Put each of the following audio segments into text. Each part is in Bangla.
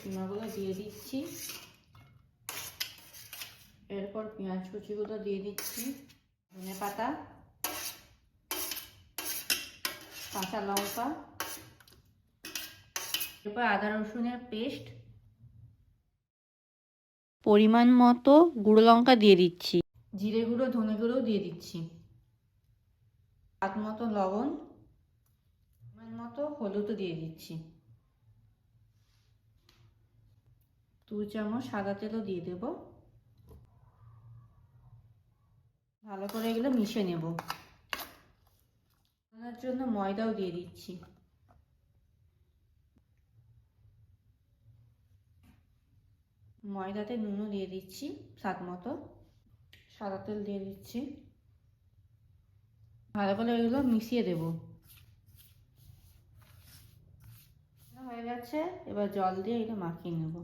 কিমাগুলো দিয়ে দিচ্ছি। এরপর পেঁয়াজ কুচিগুলো দিয়ে দিচ্ছি, ধনে পাতা, কাঁচা লঙ্কা, এরপর আদা রসুনের পেস্ট, পরিমাণ মতো গুঁড়ো লঙ্কা দিয়ে দিচ্ছি, জিরে গুঁড়ো ধনে গুঁড়ো দিয়ে দিচ্ছি, স্বাদ মতো লবণ, পরিমাণ মতো হলুদও দিয়ে দিচ্ছি, 2 চামচ সাদা তেলও দিয়ে দেব। ভালো করে এগুলো মিশিয়ে নেব। রান্নার জন্য ময়দাও দিয়ে দিচ্ছি, ময়দাতে নুনও দিয়ে দিচ্ছি স্বাদ মতো, সাদা তেল দিয়ে দিচ্ছি। ভালো করে এগুলো মিশিয়ে দেব। হয়ে গেছে, এবার জল দিয়ে এটা মাখিয়ে নেব।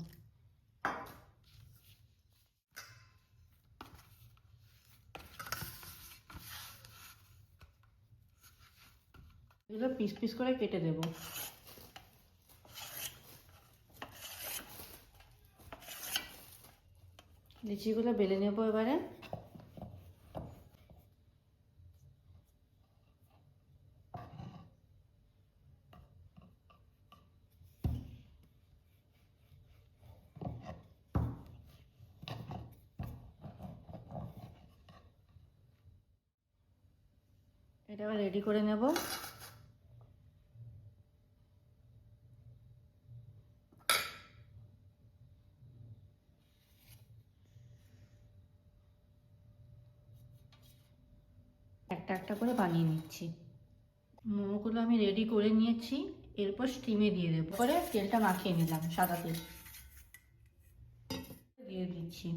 এগুলো পিস পিস করে কেটে দেব। লিচিগুলো বেলে নেব এবারে। এটা আবার রেডি করে নেব। একটা একটা করে বানিয়ে নিচ্ছি। মোমোগুলো আমি রেডি করে নিয়েছি, এরপর স্টিমে দিয়ে দেবো। পরে তেলটা মাখিয়ে নিলাম, সাদা তেল দিয়ে দিচ্ছি।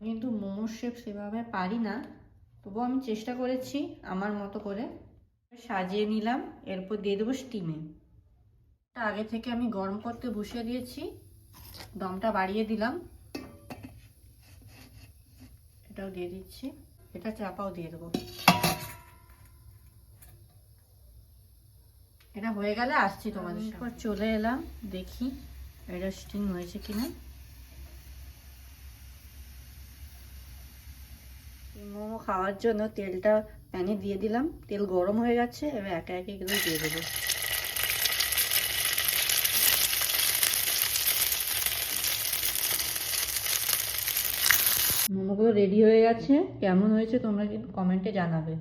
কিন্তু মোমোর শেপ সেভাবে পারি না, তবুও আমি চেষ্টা করেছি আমার মতো করে। সাজিয়ে নিলাম, এরপর দিয়ে দেবো স্টিমে। আগে থেকে আমি গরম করতে বসিয়ে দিয়েছি, দমটা বাড়িয়ে দিলাম। এটাও দিয়ে দিচ্ছি, এটা চাপাও দিয়ে দেবো। এটা হয়ে গেলে আসছি তোমাদের পর চলে এলাম, দেখি এটা স্টিম হয়েছে কিনা। মোমো খাওয়ার জন্য তেলটা প্যানে দিয়ে দিলাম, তেল গরম হয়ে গেছে, এবার একে একে এগুলো দিয়ে দেবো। মোমোগুলো রেডি হয়ে গেছে, কেমন হয়েছে তোমরা কিন্তু কমেন্টে জানাবে।